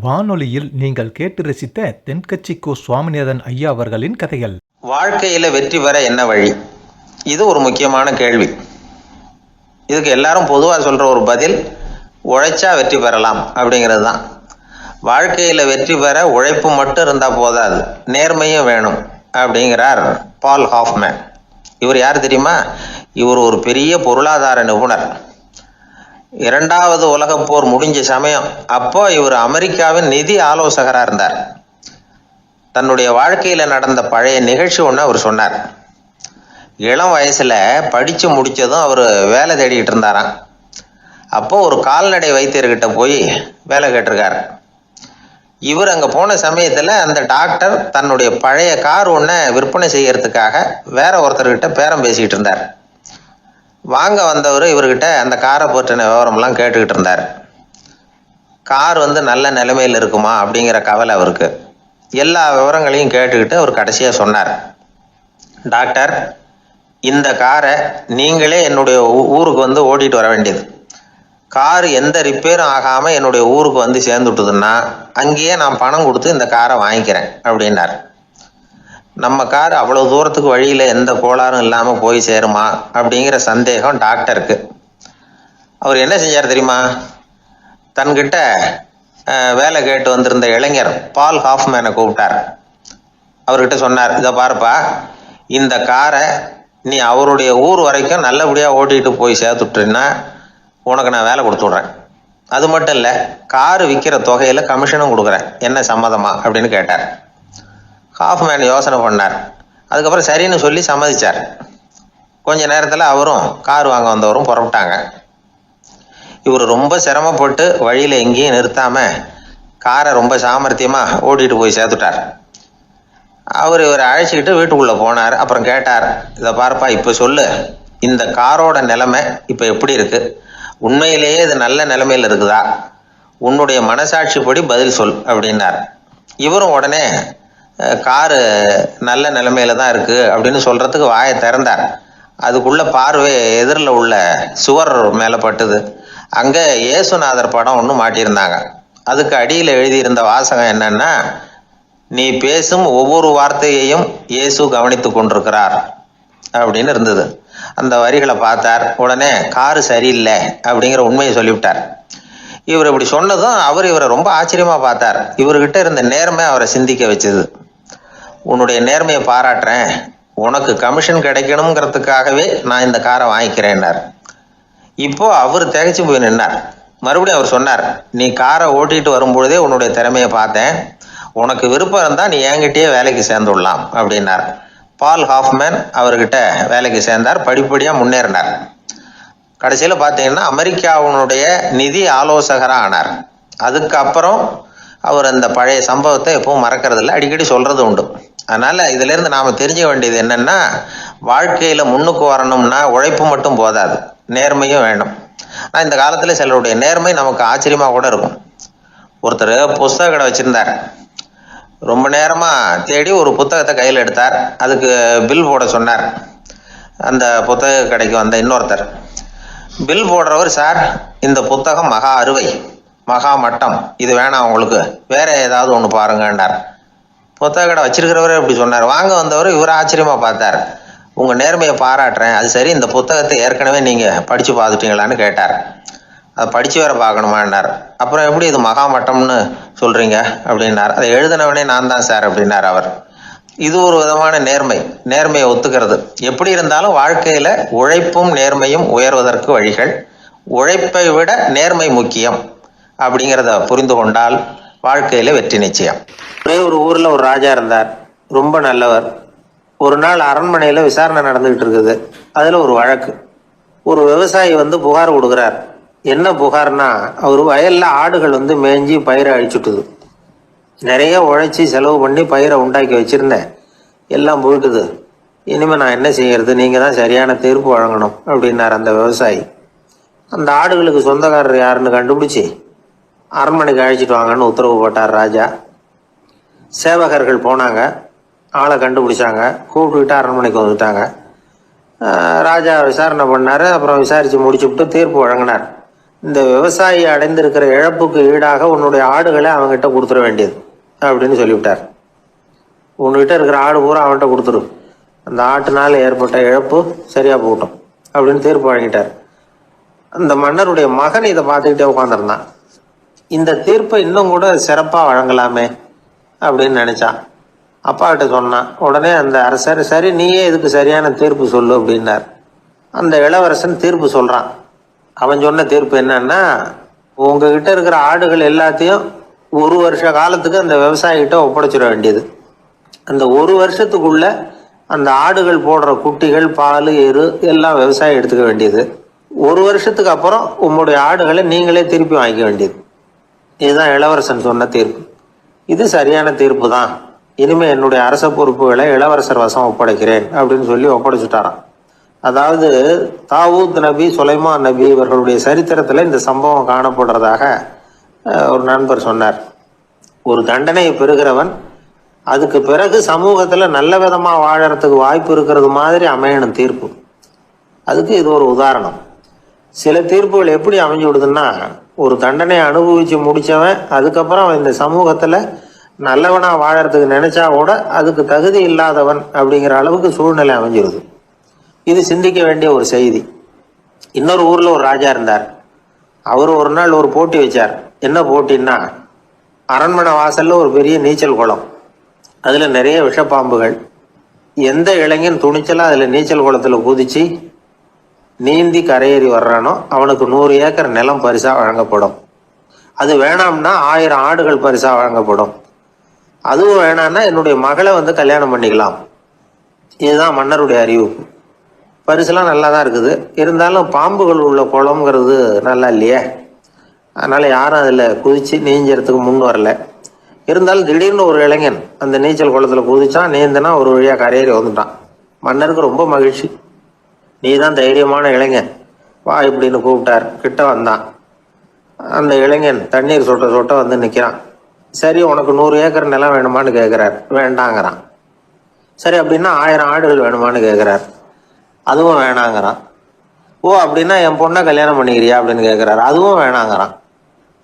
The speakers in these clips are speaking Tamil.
வானொலியில் நீங்கள் கேட்டு ரசித்த தென்கட்சி கோ. சுவாமிநாதன் ஐயா அவர்களின் கதைகள். வாழ்க்கையில வெற்றி பெற என்ன வழி? இது ஒரு முக்கியமான கேள்வி. இதுக்கு எல்லாரும் பொதுவா சொல்ற ஒரு பதில், உழைச்சா வெற்றி பெறலாம் அப்படிங்கிறது தான். வாழ்க்கையில வெற்றி பெற உழைப்பு மட்டும் இருந்தா போதாது, நேர்மையும் வேணும் அப்படிங்கிறார் பால் ஹாஃப்மேன். இவர் யார் தெரியுமா? இவர் ஒரு பெரிய பொருளாதார நிபுணர். இரண்டாவது உலகப் போர் முடிஞ்ச சமயம் அப்போ இவர் அமெரிக்காவின் நிதி ஆலோசகராக இருந்தார். தன்னுடைய வாழ்க்கையில் நடந்த பழைய நிகழ்ச்சி ஒன்று அவர் சொன்னார். இளம் வயசில் படித்து முடித்ததும் அவர் வேலை தேடிக்கிட்டு இருந்தாராம். அப்போ ஒரு கால்நடை வைத்தியர்கிட்ட போய் வேலை கேட்டிருக்கார். இவர் அங்கே போன சமயத்தில் அந்த டாக்டர் தன்னுடைய பழைய கார் ஒன்றை விற்பனை செய்யறதுக்காக வேற ஒருத்தர்கிட்ட பேரம் பேசிக்கிட்டு இருந்தார். வாங்க வந்தவர் இவர்கிட்ட அந்த காரை பற்றின விவரம்லாம் கேட்டுக்கிட்டு இருந்தார். கார் நல்ல நிலைமையில் இருக்குமா அப்படிங்கிற கவலை அவருக்கு. எல்லா விவரங்களையும் கேட்டுக்கிட்டு அவர் கடைசியாக சொன்னார், டாக்டர், இந்த காரை நீங்களே என்னுடைய ஊருக்கு ஓட்டிகிட்டு வர வேண்டியது. கார் எந்த ரிப்பேரும் ஆகாமல் என்னுடைய ஊருக்கு சேர்ந்துட்டுதுன்னா அங்கேயே நான் பணம் கொடுத்து இந்த காரை வாங்கிக்கிறேன் அப்படின்னார். நம்ம கார் அவ்வளோ தூரத்துக்கு வழியில் எந்த கோளாறும் இல்லாமல் போய் சேருமா அப்படிங்கிற சந்தேகம் டாக்டருக்கு. அவர் என்ன செஞ்சார் தெரியுமா? தன்கிட்ட வேலை கேட்டு வந்திருந்த இளைஞர் பால் ஹாஃப்மேனை கூப்பிட்டார். அவர்கிட்ட சொன்னார், இதை பாருப்பா, இந்த காரை நீ அவருடைய ஊர் வரைக்கும் நல்லபடியாக ஓட்டிகிட்டு போய் சேர்த்துட்டீன்னா உனக்கு நான் வேலை கொடுத்துட்றேன். அது மட்டும் இல்லை, காரு விற்கிற தொகையில் கமிஷனும் கொடுக்குறேன். என்ன சம்மதமா அப்படின்னு கேட்டார். ஹாஃப்மேன் யோசனை பண்ணார். அதுக்கப்புறம் சரின்னு சொல்லி சம்மதிச்சார். கொஞ்ச நேரத்தில் அவரும் கார் வாங்க வந்தவரும் புறப்பட்டாங்க. இவர் ரொம்ப சிரமப்பட்டு வழியில் எங்கேயும் நிறுத்தாமல் காரை ரொம்ப சாமர்த்தியமாக ஓட்டிகிட்டு போய் சேர்த்துட்டார். இவரை அழைச்சிக்கிட்டு வீட்டுக்குள்ளே போனார். அப்புறம் கேட்டார், இதை பார்ப்பா, இப்போ சொல்லு, இந்த காரோட நிலைமை இப்போ எப்படி இருக்குது? உண்மையிலேயே இது நல்ல நிலைமையில் இருக்குதா? உன்னுடைய மனசாட்சிப்படி பதில் சொல் அப்படின்னார். இவரும் உடனே காரு நல்ல நிலைமையில தான் இருக்கு அப்படின்னு சொல்றதுக்கு வாயை திறந்தார். அதுக்குள்ள பார்வை எதிரில் உள்ள சுவர் மேலே பட்டுது. அங்கே இயேசுநாதர் படம் ஒன்று மாட்டியிருந்தாங்க. அதுக்கு அடியில் எழுதியிருந்த வாசகம் என்னன்னா, நீ பேசும் ஒவ்வொரு வார்த்தையையும் இயேசு கவனித்து கொண்டிருக்கிறார் அப்படின்னு இருந்தது. அந்த வரிகளை பார்த்தார். உடனே காரு சரியில்லை அப்படிங்கிற உண்மையை சொல்லிவிட்டார். இவர் இப்படி சொன்னதும் இவரை ரொம்ப ஆச்சரியமா பார்த்தார். இவர்கிட்ட இருந்த நேர்மை அவரை சிந்திக்க வச்சது. உன்னுடைய நேர்மையை பாராட்டுறேன், உனக்கு கமிஷன் கிடைக்கணுங்கிறதுக்காகவே நான் இந்த காரை வாங்கிக்கிறேன்னார். இப்போ அவர் திகைச்சு போய் நின்னார். மறுபடியும் அவர் சொன்னார், நீ காரை ஓட்டிட்டு வரும்பொழுதே உன்னுடைய திறமையை பார்த்தேன். உனக்கு விருப்பம் இருந்தால் நீ என்கிட்டயே வேலைக்கு சேர்ந்துடலாம் அப்படின்னார். பால் ஹாஃப்மேன் அவர்கிட்ட வேலைக்கு சேர்ந்தார். படிப்படியாக முன்னேறினார். கடைசியில் பார்த்தீங்கன்னா அமெரிக்காவினுடைய நிதி ஆலோசகராக ஆனார். அதுக்கப்புறம் அவர் அந்த பழைய சம்பவத்தை எப்பவும் மறக்கறதில்ல, அடிக்கடி சொல்றது உண்டு. அதனால இதிலிருந்து நாம் தெரிஞ்ச வேண்டியது என்னன்னா, வாழ்க்கையில் முன்னுக்கு வரணும்னா உழைப்பு மட்டும் போதாது, நேர்மையும் வேணும். ஆனால் இந்த காலத்தில் சிலருடைய நேர்மை நமக்கு ஆச்சரியமாக கூட இருக்கும். ஒருத்தர் புஸ்தக கடை வச்சுருந்தார். ரொம்ப நேரமாக தேடி ஒரு புத்தகத்தை கையில் எடுத்தார். அதுக்கு பில் போட சொன்னார். அந்த புத்தக கடைக்கு வந்த இன்னொருத்தர் பில் போடுறவர், சார், இந்த புத்தகம் மகா அறுவை, மகா மட்டம், இது வேணாம், உங்களுக்கு வேற ஏதாவது ஒன்று பாருங்கன்னார். புத்தக கடை வச்சிருக்கிறவரே இப்படி சொன்னார். வாங்க வந்தவர் இவர் ஆச்சரியமாக பார்த்தார். உங்கள் நேர்மையை பாராட்டுறேன், அது சரி, இந்த புத்தகத்தை ஏற்கனவே நீங்கள் படித்து பார்த்துட்டீங்களான்னு கேட்டார். அதை படித்து வேற பார்க்கணுமான்னார். அப்புறம் எப்படி இது மகா மட்டம்னு சொல்கிறீங்க அப்படின்னார். அதை எழுதினவனே நான் தான் சார் அப்படின்னார் அவர். இது ஒரு விதமான நேர்மை, நேர்மையை ஒத்துக்கிறது. எப்படி இருந்தாலும் வாழ்க்கையில் உழைப்பும் நேர்மையும் உயர்வதற்கு வழிகள். உழைப்பை விட நேர்மை முக்கியம் அப்படிங்கிறத புரிந்து கொண்டால் வாழ்க்கையில் வெற்றி நிச்சயம். ஒரே ஒரு ஊரில் ஒரு ராஜா இருந்தார், ரொம்ப நல்லவர். ஒரு நாள் அரண்மனையில் விசாரணை நடந்துகிட்டு இருக்குது. அதில் ஒரு வழக்கு. ஒரு விவசாயி புகார் கொடுக்குறார். என்ன புகார்னா, அவர் வயலில் ஆடுகள் மேய்ஞ்சி பயிரை அழிச்சுட்டுது. நிறைய உழைச்சி செலவு பண்ணி பயிரை உண்டாக்கி வச்சுருந்தேன், எல்லாம் போயிட்டுது. இனிமேல் நான் என்ன செய்யறது? நீங்கள் தான் சரியான தீர்ப்பு வழங்கணும் அப்படின்னார் அந்த விவசாயி. அந்த ஆடுகளுக்கு சொந்தக்காரர் யாருன்னு கண்டுபிடிச்சி அரண்மனைக்கு அழைச்சிட்டு வாங்கன்னு உத்தரவு போட்டார் ராஜா. சேவகர்கள் போனாங்க, ஆளை கண்டுபிடிச்சாங்க, கூப்பிட்டுக்கிட்டு அரண்மனைக்கு வந்துட்டாங்க. ராஜா விசாரணை பண்ணார். அப்புறம் விசாரித்து முடிச்சுவிட்டு தீர்ப்பு வழங்கினார். இந்த விவசாயி அடைந்திருக்கிற இழப்புக்கு ஈடாக உன்னுடைய ஆடுகளை அவங்ககிட்ட கொடுத்துட வேண்டியது அப்படின்னு சொல்லிவிட்டார். உன்கிட்ட இருக்கிற ஆடு பூரா அவன்கிட்ட கொடுத்துரு, அந்த ஆட்டுனால ஏற்பட்ட இழப்பு சரியா போகட்டும் அப்படின்னு தீர்ப்பு வழங்கிட்டார். அந்த மன்னருடைய மகன் இதை பார்த்துக்கிட்டே உட்காந்துருந்தான். இந்த தீர்ப்பை இன்னும் கூட சிறப்பாக வழங்கலாமே அப்படின்னு நினைச்சான். அப்பா கிட்ட சொன்னான். உடனே அந்த அரசர், சரி நீயே இதுக்கு சரியான தீர்ப்பு சொல்லு அப்படின்னார். அந்த இளவரசன் தீர்ப்பு சொல்றான். அவன் சொன்ன தீர்ப்பு என்னன்னா, உங்ககிட்ட இருக்கிற ஆடுகள் எல்லாத்தையும் 1 வருஷ காலத்துக்கு அந்த விவசாயிகிட்ட ஒப்படைச்சிட வேண்டியது. அந்த 1 வருஷத்துக்குள்ள அந்த ஆடுகள் போடுற குட்டிகள், பால், எரு எல்லாம் விவசாயி எடுத்துக்க வேண்டியது. 1 வருஷத்துக்கு அப்புறம் உங்களுடைய ஆடுகளை நீங்களே திருப்பி வாங்கிக்க வேண்டியது. இதுதான் இளவரசன் சொன்ன தீர்ப்பு. இது சரியான தீர்ப்பு தான். இனிமே என்னுடைய அரச பொறுப்புகளை இளவரசர் வசம் ஒப்படைக்கிறேன் அப்படின்னு சொல்லி ஒப்படைச்சுட்டாராம். அதாவது தாவூத் நபி, சுலைமான் நபி இவர்களுடைய சரித்திரத்துல இந்த சம்பவம் காணப்படுறதாக ஒரு நண்பர் சொன்னார். ஒரு தண்டனையை பெறுகிறவன் அதுக்கு பிறகு சமூகத்துல நல்ல விதமா வாழறதுக்கு வாய்ப்பு இருக்கிறது மாதிரி அமையணும் தீர்ப்பு. அதுக்கு இது ஒரு உதாரணம். சில தீர்ப்புகள் எப்படி அமைஞ்சு விடுதுன்னா, ஒரு தண்டனையை அனுபவிச்சு முடிச்சவன் அதுக்கப்புறம் அவன் இந்த சமூகத்துல நல்லவனா வாழறதுக்கு நினைச்சா கூட அதுக்கு தகுதி இல்லாதவன் அப்படிங்கிற அளவுக்கு சூழ்நிலை அமைஞ்சிருது. இது சிந்திக்க வேண்டிய ஒரு செய்தி. இன்னொரு ஊர்ல ஒரு ராஜா இருந்தார். அவர் ஒரு நாள் ஒரு போட்டி வச்சார். என்ன போட்டின்னா, அரண்மனை வாசல்ல ஒரு பெரிய நீச்சல் குளம், அதுல நிறைய விஷப்பாம்புகள். எந்த இளைஞன் துணிச்சலா அதுல நீச்சல் குளத்துல குதிச்சு நீந்தி கரையேறி வர்றானோ அவனுக்கு 100 ஏக்கர் நிலம் பரிசா வழங்கப்படும். அது வேணாம்னா 1000 ஆடுகள் பரிசா வழங்கப்படும். அதுவும் வேணாம்னா என்னுடைய மகளை கல்யாணம் பண்ணிக்கலாம். இதுதான் மன்னருடைய அறிவிப்பு. பரிசுலாம் நல்லா தான் இருக்குது. இருந்தாலும் பாம்புகள் உள்ள குளம்ங்கிறது நல்லா இல்லையே. அதனால யாரும் அதுல குதிச்சு நீஞ்சறதுக்கு முன் வரல. இருந்தாலும் திடீர்னு ஒரு இளைஞன் அந்த நீச்சல் குளத்துல குதிச்சான். நீந்தனா ஒரு வழியா கரையேறி வந்துட்டான். மன்னருக்கு ரொம்ப மகிழ்ச்சி. நீ தான் தைரியமான இளைஞன், வா இப்படின்னு கூப்பிட்டார். கிட்ட வந்தான். அந்த இளைஞன் தண்ணீர் சொட்ட சொட்ட நிக்கிறான். சரி, உனக்கு 100 ஏக்கர் நிலம் வேணுமான்னு கேட்கிறார். வேண்டாங்கிறான். சரி, அப்படின்னா 1000 ஆடுகள் வேணுமான்னு கேட்கிறார். அதுவும் வேணாங்கிறான். ஓ, அப்படின்னா என் பொண்ணை கல்யாணம் பண்ணிக்கிறியா அப்படின்னு கேட்கிறாரு. அதுவும் வேணாங்கிறான்.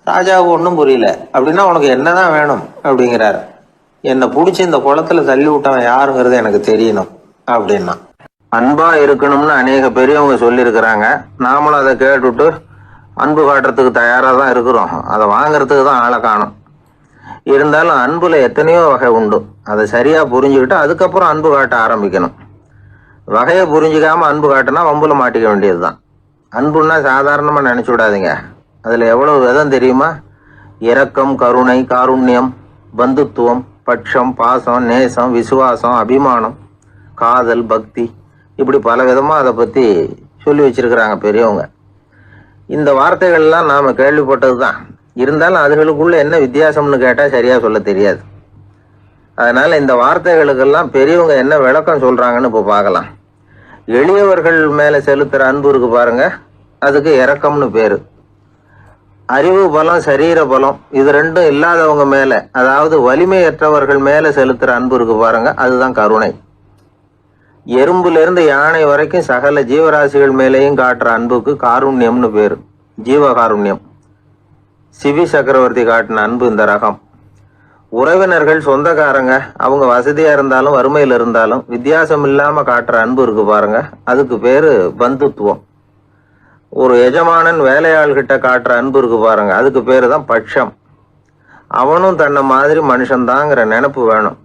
ராஜாவுக்கு ஒன்றும் புரியல. அப்படின்னா உனக்கு என்னதான் வேணும் அப்படிங்கிறாரு. என்னை பிடிச்சி இந்த குளத்துல தள்ளி விட்டவன் யாருங்கிறது எனக்கு தெரியணும் அப்படின்னா. அன்பா இருக்கணும்னு அநேக பெரியவங்க சொல்லியிருக்கிறாங்க. நாமளும் அதை கேட்டுட்டு அன்பு காட்டுறதுக்கு தயாராக தான் இருக்கிறோம். அதை வாங்கறதுக்கு தான் ஆளை காணும். இருந்தாலும் அன்புல எத்தனையோ வகை உண்டு. அதை சரியா புரிஞ்சுக்கிட்டு அதுக்கப்புறம் அன்பு காட்ட ஆரம்பிக்கணும். வகையை புரிஞ்சுக்காம அன்பு காட்டினா வம்புல மாட்டிக்க வேண்டியதுதான். அன்புன்னா சாதாரணமா நினைச்சு விடாதீங்க. அதுல எவ்வளவு விதம் தெரியுமா? இரக்கம், கருணை, காருண்யம், பந்துத்துவம், பட்சம், பாசம், நேசம், விசுவாசம், அபிமானம், காதல், பக்தி, இப்படி பல விதமா அதை பத்தி சொல்லி வச்சிருக்கிறாங்க பெரியவங்க. இந்த வார்த்தைகள்லாம் நாம கேள்விப்பட்டதுதான். இருந்தாலும் அதுகளுக்குள்ள என்ன வித்தியாசம்னு கேட்டா சரியா சொல்ல தெரியாது. அதனால இந்த வார்த்தைகளுக்கெல்லாம் பெரியவங்க என்ன விளக்கம் சொல்றாங்கன்னு இப்போ பார்க்கலாம். எளியவர்கள் மேல செலுத்துற அன்பு இருக்கு பாருங்க, அதுக்கு இரக்கம்னு பேரு. அறிவு பலம், சரீர பலம், இது ரெண்டும் இல்லாதவங்க மேல, அதாவது வலிமையற்றவர்கள் மேல செலுத்துற அன்பு இருக்கு பாருங்க, அதுதான் கருணை. எறும்புல இருந்து யானை வரைக்கும் சகல ஜீவராசிகள் மேலேயும் காட்டுற அன்புக்கு காருண்யம்னு பேரு, ஜீவகாருண்யம். சிவி சக்கரவர்த்தி காட்டின அன்பு இந்த ரகம். உறவினர்கள், சொந்தக்காரங்க, அவங்க வசதியா இருந்தாலும் வறுமையில இருந்தாலும் வித்தியாசம் இல்லாம காட்டுற அன்பு இருக்கு பாருங்க, அதுக்கு பேரு பந்துத்துவம். ஒரு எஜமானன் வேலையாள்கிட்ட காட்டுற அன்பு இருக்கு பாருங்க, அதுக்கு பேரு தான் பட்சம். அவனும் தன்னை மாதிரி மனுஷன்தாங்கிற நினைப்பு வேணும்.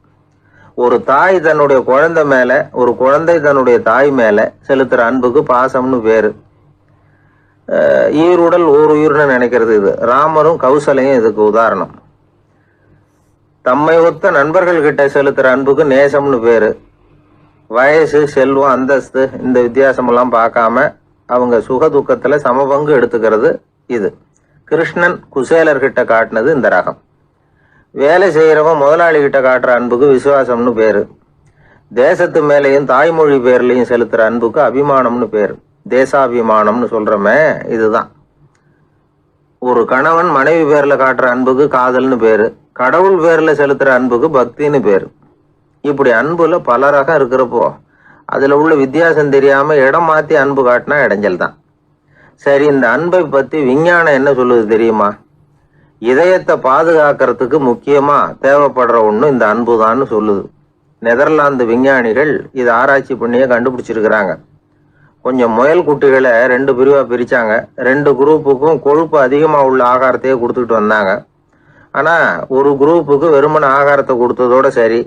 ஒரு தாய் தன்னுடைய குழந்தை மேல, ஒரு குழந்தை தன்னுடைய தாய் மேல செலுத்துற அன்புக்கு பாசம்னு பேரு. ஈருடல் ஓர் உயிர்னு நினைக்கிறது இது. ராமரும் கௌசலையும் இதுக்கு உதாரணம். தம்மை ஒத்த நண்பர்கள் கிட்ட செலுத்துற அன்புக்கு நேசம்னு பேரு. வயசு, செல்வம், அந்தஸ்து இந்த வித்தியாசம் எல்லாம் பார்க்காம அவங்க சுக துக்கத்துல சமபங்கு எடுத்துக்கிறது இது. கிருஷ்ணன் குசேலர்கிட்ட காட்டினது இந்த ரகம். வேலை செய்யறவன் முதலாளி கிட்ட காட்டுற அன்புக்கு விசுவாசம்னு பேரு. தேசத்து மேலையும் தாய்மொழி பேர்லையும் செலுத்துற அன்புக்கு அபிமானம்னு பேரு. தேசாபிமானம்னு சொல்றமே இதுதான். ஒரு கணவன் மனைவி பேர்ல காட்டுற அன்புக்கு காதல்னு பேரு. கடவுள் பேர்ல செலுத்துற அன்புக்கு பக்தின்னு பேரு. இப்படி அன்புல பல ரகம் இருக்கிறப்போ அதுல உள்ள வித்தியாசம் தெரியாம இடம் மாத்தி அன்பு காட்டினா இடைஞ்சல் தான். சரி, இந்த அன்பை பத்தி விஞ்ஞானம் என்ன சொல்லுது தெரியுமா? இதயத்தை பாதுகாக்கிறதுக்கு முக்கியமா தேவைப்படுற ஒண்ணு இந்த அன்புதான்னு சொல்லுது. நெதர்லாந்து விஞ்ஞானிகள் இதை ஆராய்ச்சி பண்ணியே கண்டுபிடிச்சிருக்கிறாங்க. கொஞ்சம் முயல் குட்டிகளை 2 பிரிவா பிரிச்சாங்க. 2 குரூப்புக்கும் கொழுப்பு அதிகமா உள்ள ஆகாரத்தையே கொடுத்துட்டு வந்தாங்க. ஆனா ஒரு குரூப்புக்கு வெறுமன ஆகாரத்தை கொடுத்ததோட சரி,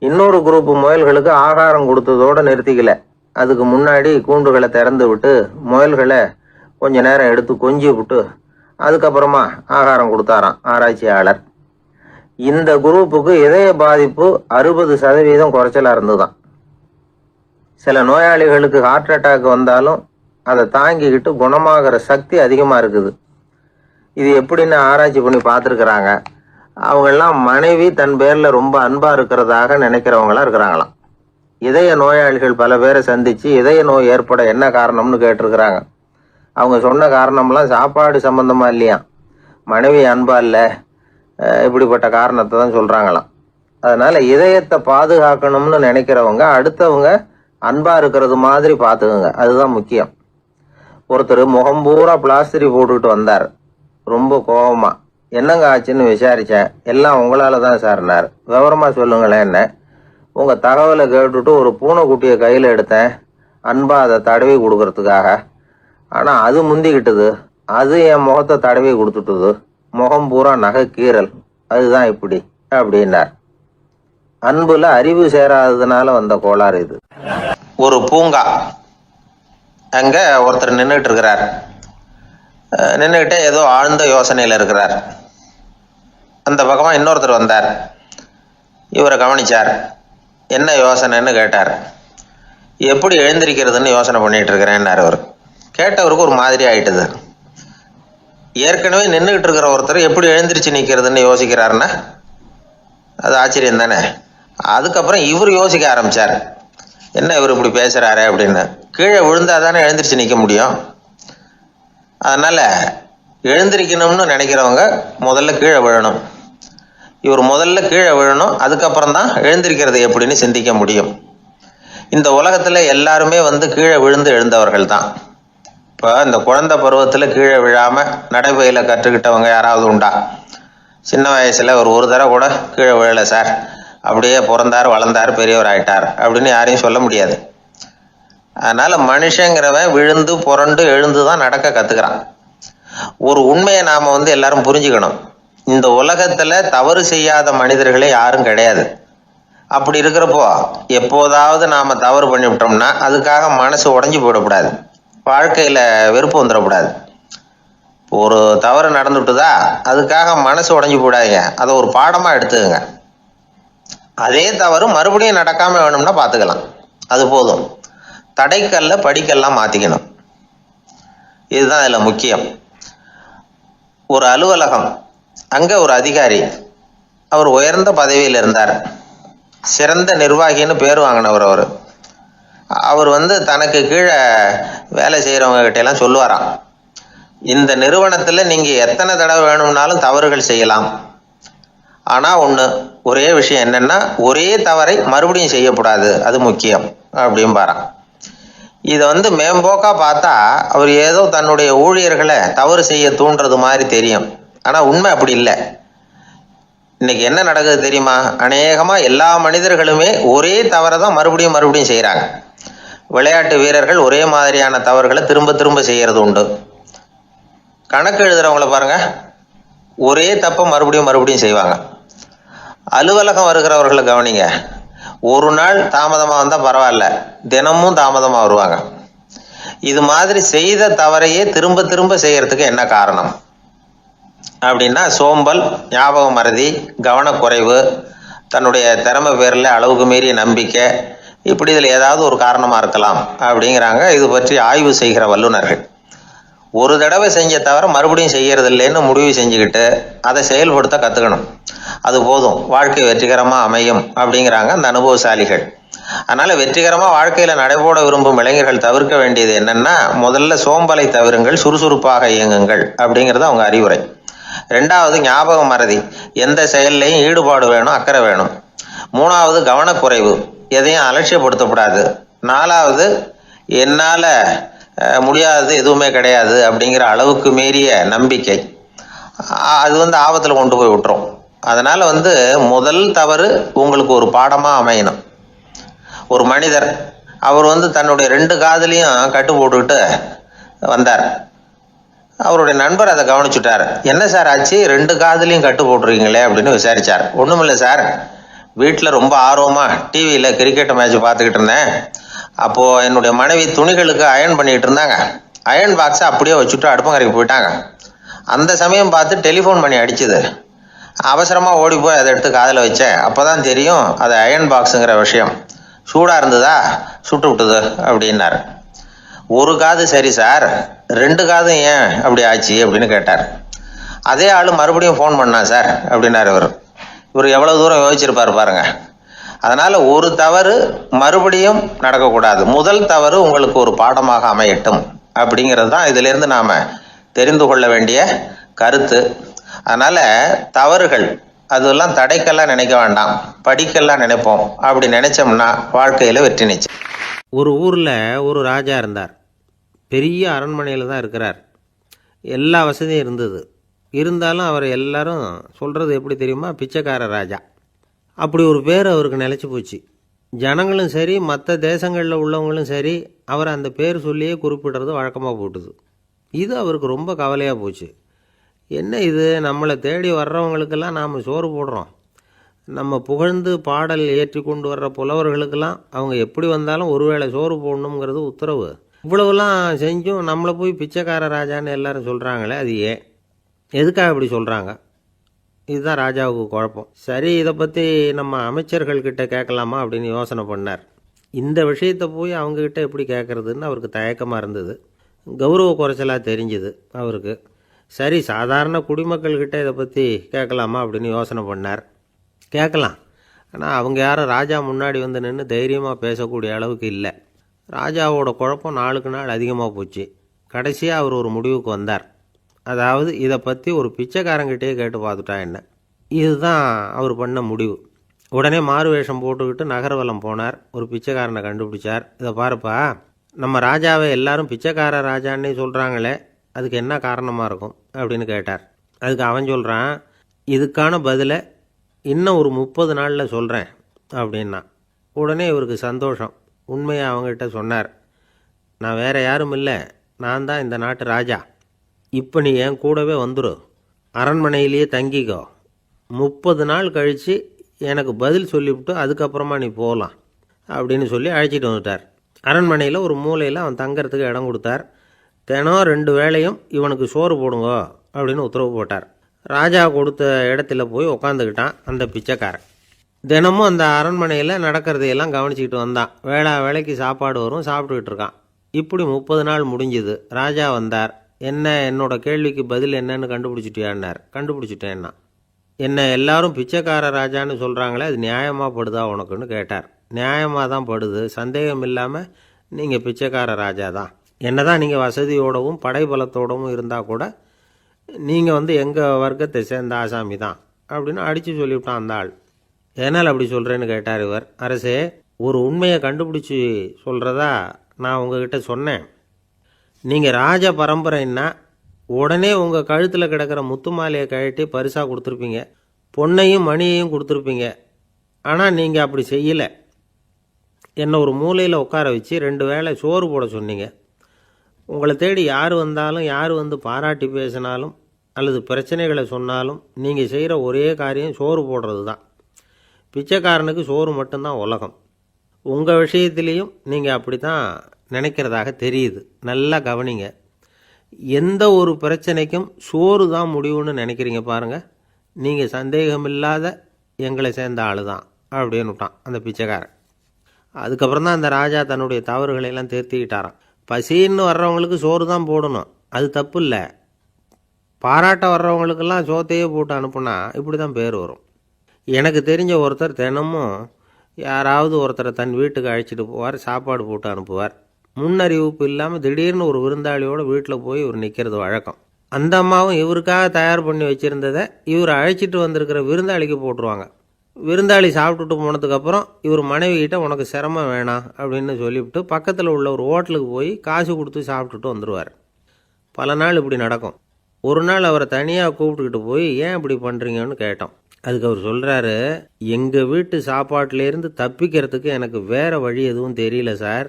இன்னொரு குரூப் முயல்களுக்கு ஆகாரம் கொடுத்ததோட நிறுத்திக்கல. அதுக்கு முன்னாடி கூண்டுகளை திறந்து விட்டு முயல்களை கொஞ்ச நேரம் எடுத்து கொஞ்சி விட்டு அதுக்கப்புறமா ஆகாரம் கொடுத்தாராம் ஆராய்ச்சியாளர். இந்த குரூப்புக்கு இதய பாதிப்பு 60% குறைச்சலா இருந்துதான். சில நோயாளிகளுக்கு ஹார்ட் அட்டாக் வந்தாலும் அதை தாங்கிக்கிட்டு குணமாகிற சக்தி அதிகமா இருக்குது. இது எப்படின்னு ஆராய்ச்சி பண்ணி பார்த்துருக்குறாங்க. அவங்கெல்லாம் மனைவி தன் பேர்ல ரொம்ப அன்பா இருக்கிறதாக நினைக்கிறவங்களா இருக்கிறாங்களாம். இதய நோயாளிகள் பல பேரை சந்திச்சு இதய நோய் ஏற்பட என்ன காரணம்னு கேட்டிருக்கிறாங்க. அவங்க சொன்ன காரணம்லாம் சாப்பாடு சம்பந்தமா இல்லையா, மனைவி அன்பா இல்ல, இப்படிப்பட்ட காரணத்தை தான் சொல்றாங்களாம். அதனால இதயத்தை பாதுகாக்கணும்னு நினைக்கிறவங்க அடுத்தவங்க அன்பா இருக்கிறது மாதிரி பார்த்துக்குங்க, அதுதான் முக்கியம். ஒருத்தர் முகம் பூரா பிளாஸ்டரி போட்டுக்கிட்டு வந்தார். ரொம்ப கோபமா, என்னங்க ஆச்சுன்னு விசாரிச்சேன். எல்லாம் உங்களால தான் சார்னார். விவரமா சொல்லுங்களேன். என்ன உங்க தகவலை கேட்டுட்டு ஒரு பூனைக்குட்டியை கையில எடுத்தேன், அன்பா அதை தடவி கொடுக்கறதுக்காக. ஆனா அது முந்திக்கிட்டது, அது என் முகத்தை தடவி கொடுத்துட்டுது. முகம் பூரா நகை கீறல், அதுதான் இப்படி அப்படின்னார். அன்புல அறிவு சேராததுனால வந்த கோளாறு இது. ஒரு பூங்கா, அங்க ஒருத்தர் நின்றுட்டு இருக்கிறார். நின்றுகிட்டே ஏதோ ஆழ்ந்த யோசனையில இருக்கிறார். அந்த பக்கமா இன்னொருத்தர் வந்தார். இவரை கவனிச்சார். என்ன யோசனைன்னு கேட்டார். எப்படி எழுந்திருக்கிறதுன்னு யோசனை பண்ணிட்டு இருக்கிறேன்னாரு அவர். கேட்டவருக்கு ஒரு மாதிரி ஆயிட்டுது. ஏற்கனவே நின்றுகிட்டு இருக்கிற ஒருத்தர் எப்படி எழுந்திரிச்சு நிற்கிறதுன்னு யோசிக்கிறாருன்னா அது ஆச்சரியம் தானே. அதுக்கப்புறம் இவர் யோசிக்க ஆரம்பிச்சார், என்ன இவர் இப்படி பேசுறாரு அப்படின்னு. கீழே விழுந்தாதானே எழுந்திரிச்சு நிற்க முடியும். அதனால எழுந்திரிக்கணும்னு நினைக்கிறவங்க முதல்ல கீழே விழணும். இவர் முதல்ல கீழே விழணும், அதுக்கப்புறம் தான் எழுந்திருக்கிறது எப்படின்னு சிந்திக்க முடியும். இந்த உலகத்துல எல்லாருமே கீழே விழுந்து எழுந்தவர்கள் தான். இப்போ இந்த குழந்தை பருவத்தில் கீழே விழாம நடைபயில கற்றுக்கிட்டவங்க யாராவது உண்டா? சின்ன வயசுல ஒரு தடவை கூட கீழே விழலை சார், அப்படியே பிறந்தார் வளர்ந்தார் பெரியவர் ஆயிட்டார் அப்படின்னு யாரையும் சொல்ல முடியாது. அதனால மனுஷங்கிறவன் விழுந்து புரண்டு எழுந்து தான் நடக்க கத்துக்கிறான். ஒரு உண்மையை நாம எல்லாரும் புரிஞ்சுக்கணும். இந்த உலகத்துல தவறு செய்யாத மனிதர்களே யாரும் கிடையாது. அப்படி இருக்கிறப்போ எப்போதாவது நாம தவறு பண்ணிவிட்டோம்னா அதுக்காக மனசு உடைஞ்சு போயிடக்கூடாது, வாழ்க்கையில வெறுப்பு வந்துடக்கூடாது. ஒரு தவறு நடந்துட்டுதா அதுக்காக மனசு உடைஞ்சு போடாதீங்க, அதை ஒரு பாடமா எடுத்துக்கங்க. அதே தவறு மறுபடியும் நடக்காம வேணும்னா பாத்துக்கலாம், அது போதும். தடைக்கல்ல படிக்கல்லாம் மாத்திக்கணும், இதுதான் இதுல முக்கியம். ஒரு அலுவலகம், அங்க ஒரு அதிகாரி, அவர் உயர்ந்த பதவியில் இருந்தார், சிறந்த நிர்வாகின்னு பேர் வாங்கினவர். அவர் தனக்கு கீழே வேலை செய்யறவங்க கிட்ட எல்லாம் சொல்லுவாராம், இந்த நிறுவனத்துல நீங்க எத்தனை தடவை வேணும்னாலும் தவறுகள் செய்யலாம், ஆனா ஒரே விஷயம் என்னன்னா ஒரே தவறை மறுபடியும் செய்யக்கூடாது, அது முக்கியம் அப்படின்பாராம். இதை மேம்போக்கா பார்த்தா அவர் ஏதோ தன்னுடைய ஊழியர்களை தவறு செய்ய தூண்டுறது மாதிரி தெரியும். ஆனா உண்மை அப்படி இல்லை. இன்னைக்கு என்ன நடக்குது தெரியுமா? அநேகமா எல்லா மனிதர்களுமே ஒரே தவறை தான் மறுபடியும் மறுபடியும் செய்யறாங்க. விளையாட்டு வீரர்கள் ஒரே மாதிரியான தவறுகளை திரும்ப திரும்ப செய்யறது உண்டு. கணக்கு எழுதுறவங்கள பாருங்க, ஒரே தப்பை மறுபடியும் மறுபடியும் செய்வாங்க. அலுவலகம் வருகிறவர்களை கவனிங்க, ஒரு நாள் தாமதமா வந்தா பரவாயில்ல, தினமும் தாமதமா வருவாங்க. இது மாதிரி செய்த தவறையே திரும்ப திரும்ப செய்யறதுக்கு என்ன காரணம் அப்படின்னா சோம்பல், ஞாபக மறதி, கவனக்குறைவு, தன்னுடைய திறமை பேர்ல அளவுக்கு மீறிய நம்பிக்கை, இப்படி இதில் ஏதாவது ஒரு காரணமா இருக்கலாம் அப்படிங்கிறாங்க இது பற்றி ஆய்வு செய்கிற வல்லுநர்கள். ஒரு தடவை செஞ்ச தவிர மறுபடியும் செய்யறது இல்லைன்னு முடிவு செஞ்சுக்கிட்டு அதை செயல்படுத்த கத்துக்கணும், அது போதும், வாழ்க்கை வெற்றிகரமா அமையும் அப்படிங்கிறாங்க அந்த அனுபவசாலிகள். அதனால வெற்றிகரமா வாழ்க்கையில நடைபோட விரும்பும் இளைஞர்கள் தவிர்க்க வேண்டியது என்னன்னா, முதல்ல சோம்பலை தவிருங்கள், சுறுசுறுப்பாக இயங்குங்கள் அப்படிங்கிறது அவங்க அறிவுரை. 2வது ஞாபக மறதி, எந்த செயல்லையும் ஈடுபாடு வேணும், அக்கறை வேணும். 3வது கவனக்குறைவு, எதையும் அலட்சியப்படுத்தக்கூடாது. 4வது என்னால முடியாதது எதுவுமே கிடையாது அப்படிங்கிற அளவுக்கு மீறிய நம்பிக்கை அது ஆபத்தில் கொண்டு போய் விட்டுரும். அதனால் முதல் தவறு உங்களுக்கு ஒரு பாடமாக அமையணும். ஒரு மனிதர் அவர் தன்னுடைய 2 காதுலையும் கட்டு போட்டுக்கிட்டு வந்தார். அவருடைய நண்பர் அதை கவனிச்சுட்டார். என்ன சார் ஆச்சு, 2 காதுலையும் கட்டு போட்டுருக்கீங்களே அப்படின்னு விசாரித்தார். ஒன்றுமில்லை சார், வீட்டில் ரொம்ப ஆர்வமாக டிவியில் கிரிக்கெட் மேட்ச் பார்த்துக்கிட்டு இருந்தேன். அப்போது என்னுடைய மனைவி துணிகளுக்கு அயர்ன் பண்ணிகிட்டு இருந்தாங்க. அயர்ன் பாக்ஸை அப்படியே வச்சுட்டு அடுப்பங்கரைக்கு போயிட்டாங்க. அந்த சமயம் பார்த்து டெலிஃபோன் பண்ணி அடிச்சுது. அவசரமாக ஓடி போய் அதை எடுத்து காதில் வச்சேன். அப்போ தான் தெரியும் அது அயர்ன் பாக்ஸுங்கிற விஷயம். சூடாக இருந்ததா, சுட்டு விட்டுது அப்படின்னார். ஒரு காது சரி சார், 2 காதும் ஏன் அப்படி ஆச்சு அப்படின்னு கேட்டார். அதே ஆள் மறுபடியும் ஃபோன் பண்ணா சார் அப்படின்னார். இவர் எவ்வளோ தூரம் யோசிச்சிருப்பார் பாருங்க. அதனால் ஒரு தவறு மறுபடியும் நடக்கக்கூடாது. முதல் தவறு உங்களுக்கு ஒரு பாடமாக அமையட்டும் அப்படிங்கிறது தான் இதிலேருந்து நாம் தெரிந்து கொள்ள வேண்டிய கருத்து. அதனால் தவறுகள் அதெல்லாம் தடைக்கெல்லாம் நினைக்க வேண்டாம், படிக்கெல்லாம் நினைப்போம். அப்படி நினைச்சோம்னா வாழ்க்கையில் வெற்றி நிச்சயம். ஒரு ஊரில் ஒரு ராஜா இருந்தார். பெரிய அரண்மனையில் தான் இருக்கிறார். எல்லா வசதியும் இருந்தது. இருந்தாலும் அவர் எல்லாரும் சொல்கிறது எப்படி தெரியுமா, பிச்சைக்கார ராஜா. அப்படி ஒரு பேர் அவருக்கு நிலச்சி போச்சு. ஜனங்களும் சரி, மற்ற தேசங்களில் உள்ளவங்களும் சரி, அவர் அந்த பேர் சொல்லியே குறிப்பிடுறது வழக்கமாக போட்டுது. இது அவருக்கு ரொம்ப கவலையாக போச்சு. என்ன இது, நம்மளை தேடி வர்றவங்களுக்கெல்லாம் நாம் சோறு போடுறோம், நம்ம புகழ்ந்து பாடல் ஏற்றி கொண்டு வர்ற புலவர்களுக்கெல்லாம் அவங்க எப்படி வந்தாலும் ஒருவேளை சோறு போடணுங்கிறது உத்தரவு. இவ்வளவுலாம் செஞ்சும் நம்மளை போய் பிச்சைக்கார ராஜான்னு எல்லாரும் சொல்கிறாங்களே, அது ஏன், எதுக்காக இப்படி சொல்கிறாங்க? இதுதான் ராஜாவுக்கு குழப்பம். சரி, இதை பற்றி நம்ம அமைச்சர்கள்கிட்ட கேட்கலாமா அப்படின்னு யோசனை பண்ணார். இந்த விஷயத்தை போய் அவங்கக்கிட்ட எப்படி கேட்குறதுன்னு அவருக்கு தயக்கமாக இருந்தது. கௌரவ குறைச்சலாக தெரிஞ்சுது அவருக்கு. சரி, சாதாரண குடிமக்கள்கிட்ட இதை பற்றி கேட்கலாமா அப்படின்னு யோசனை பண்ணார். கேட்கலாம், ஆனால் அவங்க யாரும் ராஜா முன்னாடி நின்று தைரியமாக பேசக்கூடிய அளவுக்கு இல்லை. ராஜாவோட குழப்பம் நாளுக்கு நாள் அதிகமாக போச்சு. கடைசியாக அவர் ஒரு முடிவுக்கு வந்தார். அதாவது இதை பற்றி ஒரு பிச்சைக்காரங்கிட்டே கேட்டு பார்த்துட்டா என்ன. இதுதான் அவர் பண்ண முடிவு. உடனே மாறு வேஷம் போட்டுக்கிட்டு நகர்வலம் போனார். ஒரு பிச்சைக்காரனை கண்டுபிடிச்சார். இதை பாருப்பா, நம்ம ராஜாவை எல்லாரும் பிச்சைக்கார ராஜான்னே சொல்கிறாங்களே, அதுக்கு என்ன காரணமாக இருக்கும் அப்படின்னு கேட்டார். அதுக்கு அவன் சொல்கிறான், இதுக்கான பதிலை இன்னும் ஒரு 30 நாளில் சொல்கிறேன் அப்படின்னா. உடனே இவருக்கு சந்தோஷம். உண்மையை அவங்ககிட்ட சொன்னார். நான் வேறு யாரும் இல்லை, நான் தான் இந்த நாட்டு ராஜா. இப்போ நீ என் கூடவே வந்துடு, அரண்மனையிலேயே தங்கிக்கோ. 30 நாள் கழித்து எனக்கு பதில் சொல்லிவிட்டு அதுக்கப்புறமா நீ போகலாம் அப்படின்னு சொல்லி அழைச்சிட்டு வந்துட்டார். அரண்மனையில் ஒரு மூலையில் அவன் தங்கறதுக்கு இடம் கொடுத்தார். தினம் 2 வேளையும் இவனுக்கு சோறு போடுங்க அப்படின்னு உத்தரவு போட்டார். ராஜா கொடுத்த இடத்துல போய் உக்காந்துக்கிட்டான் அந்த பிச்சைக்காரன். தினமும் அந்த அரண்மனையில் நடக்கிறதையெல்லாம் கவனிச்சிக்கிட்டு வந்தான். வேளைக்கு சாப்பாடு வரும், சாப்பிட்டுக்கிட்டு இருக்கான். இப்படி 30 நாள் முடிஞ்சுது. ராஜா வந்தார். என்ன, என்னோட கேள்விக்கு பதில் என்னன்னு கண்டுபிடிச்சிட்டியான்னார். கண்டுபிடிச்சிட்டேன்னா. என்ன எல்லாரும் பிச்சைக்கார ராஜான்னு சொல்கிறாங்களே, அது நியாயமாக படுதா உனக்குன்னு கேட்டார். நியாயமாக தான் படுது, சந்தேகம் இல்லாமல் நீங்கள் பிச்சைக்கார ராஜா தான். என்ன தான் நீங்கள் வசதியோடவும் படைபலத்தோடவும் இருந்தால் கூட நீங்கள் எங்கள் வர்க்கத்தை சேர்ந்த ஆசாமி தான் அப்படின்னு அடித்து சொல்லிவிட்டான் அந்த ஆள். என்னால் அப்படி சொல்கிறேன்னு கேட்டார் இவர். அரசே, ஒரு உண்மையை கண்டுபிடிச்சி சொல்கிறதா நான் உங்ககிட்ட சொன்னேன். நீங்கள் ராஜ பரம்பரைன்னா உடனே உங்கள் கழுத்தில் கிடக்கிற முத்து மாலையை கழட்டி பரிசாக கொடுத்துருப்பீங்க, பொன்னையும் மணியையும் கொடுத்துருப்பீங்க. ஆனால் நீங்கள் அப்படி செய்யலை. என்னை ஒரு மூலையில் உட்கார வச்சு 2 வேளை சோறு போட சொன்னீங்க. உங்களை தேடி யார் வந்தாலும், யார் பாராட்டி பேசினாலும் அல்லது பிரச்சனைகளை சொன்னாலும் நீங்கள் செய்கிற ஒரே காரியம் சோறு போடுறது தான். பிச்சைக்காரனுக்கு சோறு மட்டும்தான் உலகம். உங்கள் விஷயத்துலேயும் நீங்கள் அப்படி தான் நினைக்கிறதாக தெரியுது. நல்லா கவனிங்க. எந்த ஒரு பிரச்சனைக்கும் சோறு தான் முடிவுன்னு நினைக்கிறீங்க பாருங்கள். நீங்கள் சந்தேகமில்லாத எங்களை சேர்ந்த ஆள் தான் அப்படின்னு விட்டான் அந்த பிச்சைக்காரன். அதுக்கப்புறம் தான் அந்த ராஜா தன்னுடைய தவறுகளையெல்லாம் திருத்திக்கிட்டாராம். பசின்னு வர்றவங்களுக்கு சோறு தான் போடணும், அது தப்பு இல்லை. பாராட்ட வர்றவங்களுக்கெல்லாம் சோத்தையே போட்டு அனுப்புனா இப்படி தான் பேர் வரும். எனக்கு தெரிஞ்ச ஒருத்தர் தினமும் யாராவது ஒருத்தரை தன் வீட்டுக்கு அழைச்சிட்டு போவார், சாப்பாடு போட்டு அனுப்புவார். முன்னறிவிப்பு இல்லாமல் திடீர்னு ஒரு விருந்தாளியோட வீட்டில் போய் இவர் நிற்கிறது வழக்கம். அந்த அம்மாவும் இவருக்காக தயார் பண்ணி வச்சுருந்ததை இவர் அழைச்சிட்டு வந்திருக்கிற விருந்தாளிக்கு போட்டுருவாங்க. விருந்தாளி சாப்பிட்டுட்டு போனதுக்கப்புறம் இவர் மனைவி கிட்ட உனக்கு சிரமம் வேணாம் அப்படின்னு சொல்லிவிட்டு பக்கத்தில் உள்ள ஒரு ஹோட்டலுக்கு போய் காசு கொடுத்து சாப்பிட்டுட்டு வந்துடுவார். பல நாள் இப்படி நடக்கும். ஒரு நாள் அவரை தனியாக கூப்பிட்டுக்கிட்டு போய் ஏன் இப்படி பண்ணுறீங்கன்னு கேட்டோம். அதுக்கு அவர் சொல்கிறாரு, எங்கள் வீட்டு சாப்பாட்டிலேருந்து தப்பிக்கிறதுக்கு எனக்கு வேறு வழி எதுவும் தெரியல சார்,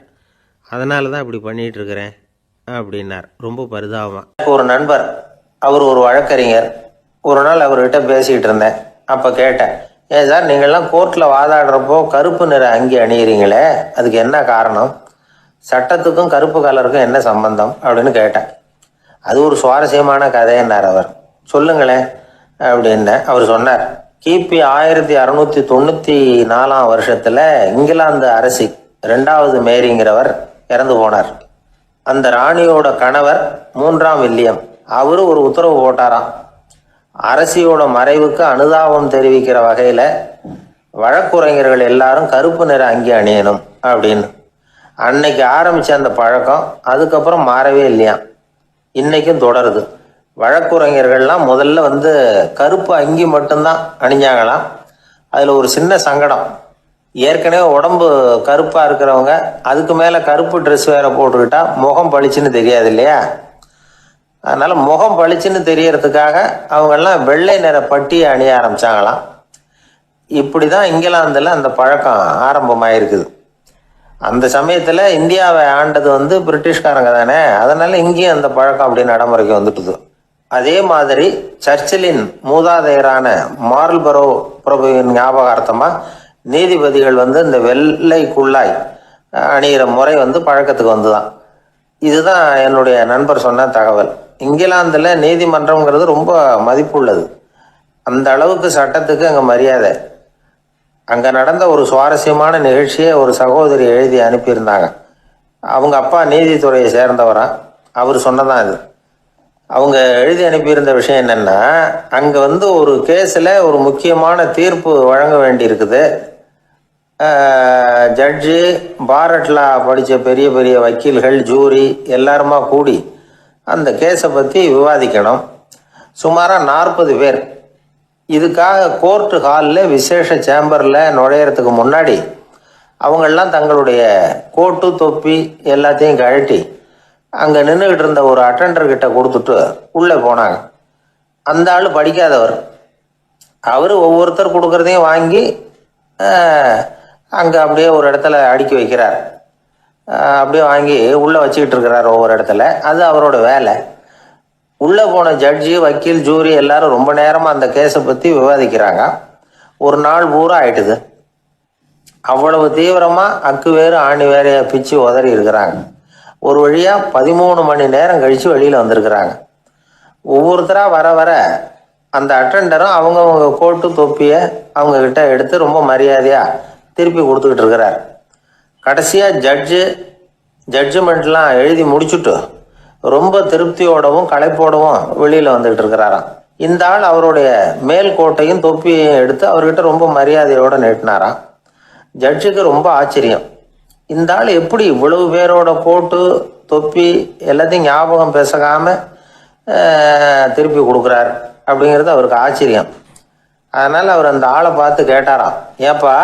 அதனால தான் இப்படி பண்ணிகிட்ருக்கிறேன் அப்படின்னார் ரொம்ப பரிதாபமாக. ஒரு நண்பர், அவர் ஒரு வழக்கறிஞர். ஒரு நாள் அவர்கிட்ட பேசிக்கிட்டு இருந்தேன். அப்போ கேட்டேன், ஏன் சார் நீங்கள்லாம் கோர்ட்டில் வாதாடுறப்போ கருப்பு நிற அங்கி அணியிறீங்களே, அதுக்கு என்ன காரணம்? சட்டத்துக்கும் கருப்பு கலருக்கும் என்ன சம்பந்தம் அப்படின்னு கேட்டேன். அது ஒரு சுவாரஸ்யமான கதைன்னார் அவர். சொல்லுங்களேன் அப்படின்னு அவர் சொன்னார். கிபி 1694 வருஷத்தில் இங்கிலாந்து அரசி 2வது மேரிங்கிறவர் இறந்து போனார். அந்த ராணியோட கணவர் 3ஆம் வில்லியம் அவரு ஒரு உத்தரவு போட்டாராம். அரசியோட மறைவுக்கு அனுதாபம் தெரிவிக்கிற வகையில் வழக்குரைஞர்கள் எல்லாரும் கருப்பு நிற அங்கி அணியணும் அப்படின்னு. அன்னைக்கு ஆரம்பித்த அந்த பழக்கம் அதுக்கப்புறம் மாறவே இல்லையாம், இன்னைக்கும் தொடருது. வழக்குரைஞர்கள்லாம் முதல்ல கருப்பு அங்கி மட்டும்தான் அணிஞ்சாங்களாம். அதில் ஒரு சின்ன சங்கடம், ஏற்கனவே உடம்பு கருப்பாக இருக்கிறவங்க அதுக்கு மேலே கருப்பு ட்ரெஸ் வேற போட்டுக்கிட்டா முகம் பளிச்சுன்னு தெரியாது இல்லையா? அதனால் முகம் பளிச்சுன்னு தெரியறதுக்காக அவங்கெல்லாம் வெள்ளை நிற பட்டியை அணிய ஆரம்பித்தாங்களாம். இப்படி தான் இங்கிலாந்தில் அந்த பழக்கம் ஆரம்பமாயிருக்குது. அந்த சமயத்தில் இந்தியாவை ஆண்டது பிரிட்டிஷ்காரங்க தானே, அதனால் இங்கேயும் அந்த பழக்கம் அப்படி நடைமுறைக்கு வந்துட்டுது. அதே மாதிரி சர்ச்சிலின் மூதாதையரான மார்ல்பரோ பிரபுவின் ஞாபகார்த்தமாக நீதிபதிகள் இந்த வெள்ளை குள்ளாய் அணிகிற முறை பழக்கத்துக்கு வந்துதான். இதுதான் என்னுடைய நண்பர் சொன்ன தகவல். இங்கிலாந்தில் நீதிமன்றம்ங்கிறது ரொம்ப மதிப்புள்ளது. அந்த அளவுக்கு சட்டத்துக்கு அங்கே மரியாதை. அங்கே நடந்த ஒரு சுவாரஸ்யமான நிகழ்ச்சியை ஒரு சகோதரி எழுதி அனுப்பியிருந்தாங்க. அவங்க அப்பா நீதித்துறையை சேர்ந்தவரா, அவர் சொன்னதான் இது. அவங்க எழுதி அனுப்பியிருந்த விஷயம் என்னென்னா, அங்கே ஒரு கேஸில் ஒரு முக்கியமான தீர்ப்பு வழங்க வேண்டியிருக்குது. ஜட்ஜு, பாரட்லா படித்த பெரிய பெரிய வக்கீல்கள், ஜூரி எல்லாருமா கூடி அந்த கேஸை பற்றி விவாதிக்கணும். சுமாராக 40 பேர். இதுக்காக கோர்ட்டு ஹாலில் விசேஷ சேம்பரில் நுழையிறதுக்கு முன்னாடி அவங்கெல்லாம் தங்களுடைய கோட்டு தொப்பி எல்லாத்தையும் கழட்டி அங்கே நின்றுக்கிட்டு இருந்த ஒரு அட்டெண்டர்கிட்ட கொடுத்துட்டு உள்ளே போனாங்க. அந்த ஆள் படிக்காதவர். அவர் ஒவ்வொருத்தர் கொடுக்குறதையும் வாங்கி அங்கே அப்படியே ஒரு இடத்துல அடுக்கி வைக்கிறார். அப்படியே வாங்கி உள்ளே வச்சுக்கிட்டு இருக்கிறார் ஒவ்வொரு இடத்துல. அது அவரோட வேலை. உள்ளே போன ஜட்ஜி, வக்கீல், ஜூரி எல்லாரும் ரொம்ப நேரமாக அந்த கேஸை பற்றி விவாதிக்கிறாங்க. ஒரு நாள் பூரா ஆயிட்டுது. அவ்வளவு தீவிரமாக அக்கு வேறு ஆணி வேறைய பிச்சு உதறி இருக்கிறாங்க. ஒரு வழியாக 13 மணி நேரம் கழித்து வெளியில் வந்திருக்கிறாங்க. ஒவ்வொருத்தராக வர வர அந்த அட்டெண்டரும் அவங்கவுங்க கோட்டு தொப்பியை அவங்கக்கிட்ட எடுத்து ரொம்ப மரியாதையாக திருப்பி கொடுத்துக்கிட்டு இருக்கிறார். கடைசியாக ஜட்ஜ்மெண்ட்லாம் எழுதி முடிச்சுட்டு ரொம்ப திருப்தியோடவும் களைப்போடவும் வெளியில் வந்துகிட்டு இருக்கிறாராம். இந்த ஆள் அவருடைய மேல் கோட்டையும் தொப்பியையும் எடுத்து அவர்கிட்ட ரொம்ப மரியாதையோடு நீட்டினாராம். ஜட்ஜுக்கு ரொம்ப ஆச்சரியம். இந்த ஆள் எப்படி இவ்வளவு பேரோட கோட்டு தொப்பி எல்லாத்தையும் ஞாபகம் பேசாமல் திருப்பி கொடுக்குறார் அப்படிங்கிறது அவருக்கு ஆச்சரியம். அதனால் அவர் அந்த ஆளை பார்த்து கேட்டாராம், ஏப்பா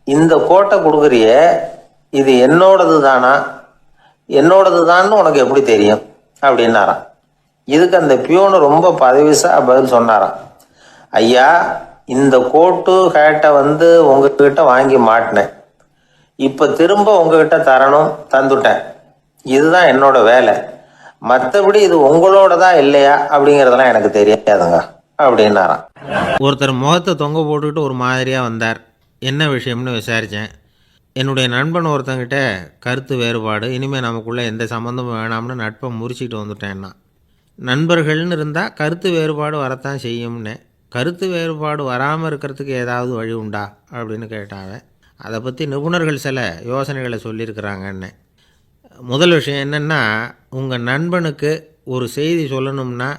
இந்த கோட்டை கொடுக்குறியே, இது என்னோடது தானா? என்னோடது தான் உனக்கு எப்படி தெரியும் அப்படின்னாராம். இதுக்கு அந்த பியூனு ரொம்ப பதவிசா பதில் சொன்னாராம், ஐயா இந்த கோட்டு ஹேட்டை உங்ககிட்ட வாங்கி மாட்டினேன், இப்போ திரும்ப உங்ககிட்ட தரணும், தந்துட்டேன், இதுதான் என்னோட வேலை. மற்றபடி இது உங்களோடதா இல்லையா அப்படிங்கிறதெல்லாம் எனக்கு தெரியாதுங்க அப்படின்னாராம். ஒருத்தர் முகத்தை தொங்க போட்டுக்கிட்டு ஒரு மாதிரியாக வந்தார். என்ன விஷயம்னு விசாரித்தேன். என்னுடைய நண்பன் ஒருத்தங்கிட்ட கருத்து வேறுபாடு, இனிமேல் நமக்குள்ளே எந்த சம்மந்தமும் வேணாம்னு நட்பை முறிச்சிட்டு வந்துட்டேன்னா. நண்பர்கள்னு இருந்தால் கருத்து வேறுபாடு வரத்தான் செய்யும்னு. கருத்து வேறுபாடு வராமல் இருக்கிறதுக்கு ஏதாவது வழி உண்டா அப்படின்னு கேட்டாங்க. அதை பற்றி நிபுணர்கள் சில யோசனைகளை சொல்லியிருக்கிறாங்கன்னு. முதல் விஷயம் என்னென்னா, உங்கள் நண்பனுக்கு ஒரு செய்தி சொல்லணும்னா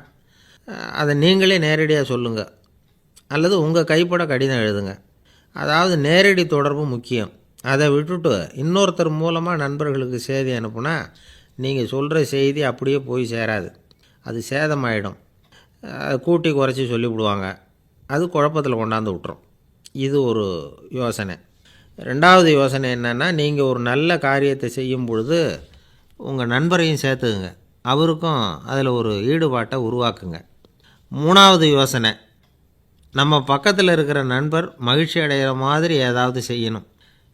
அதை நீங்களே நேரடியாக சொல்லுங்கள், அல்லது உங்கள் கைப்பட கடிதம் எழுதுங்க. அதாவது நேரடி தொடர்பு முக்கியம். அதை விட்டுட்டு இன்னொருத்தர் மூலமாக நண்பர்களுக்கு செய்தி அனுப்புனா நீங்கள் சொல்கிற செய்தி அப்படியே போய் சேராது, அது சேதமாயிடும். கூட்டி குறைச்சி சொல்லிவிடுவாங்க, அது குழப்பத்தில் கொண்டாந்து விட்டுரும். இது ஒரு யோசனை. ரெண்டாவது யோசனை என்னென்னா, நீங்கள் ஒரு நல்ல காரியத்தை செய்யும் பொழுது உங்கள் நண்பரையும் சேர்த்துக்குங்க, அவருக்கும் அதில் ஒரு ஈடுபாட்டை உருவாக்குங்க. மூணாவது யோசனை, நம்ம பக்கத்தில் இருக்கிற நண்பர் மகிழ்ச்சி அடைகிற மாதிரி ஏதாவது செய்யணும்.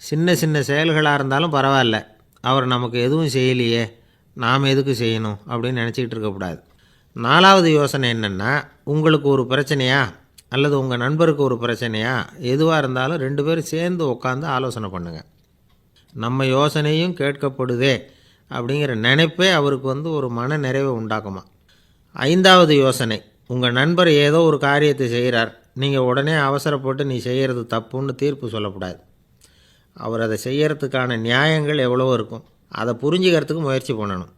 சின்ன சின்ன செயல்களாக இருந்தாலும் பரவாயில்ல, அவர் நமக்கு எதுவும் செய்யலையே, நாம் எதுக்கு செய்யணும் அப்படின்னு நினச்சிக்கிட்டு இருக்கக்கூடாது. நாலாவது யோசனை என்னென்னா, உங்களுக்கு ஒரு பிரச்சனையா அல்லது உங்கள் நண்பருக்கு ஒரு பிரச்சனையா, எதுவாக இருந்தாலும் 2 பேரும் சேர்ந்து உட்காந்து ஆலோசனை பண்ணுங்கள். நம்ம யோசனையும் கேட்கப்படுதே அப்படிங்கிற நினைப்பே அவருக்கு ஒரு மன நிறைவை உண்டாக்குமா. 5வது யோசனை, உங்கள் நண்பர் ஏதோ ஒரு காரியத்தை செய்கிறார், நீங்கள் உடனே அவசரப்பட்டு நீ செய்கிறது தப்புன்னு தீர்ப்பு சொல்லக்கூடாது. அவர் அதை செய்யறதுக்கான நியாயங்கள் எவ்வளோ இருக்கும், அதை புரிஞ்சுக்கிறதுக்கு முயற்சி பண்ணணும்.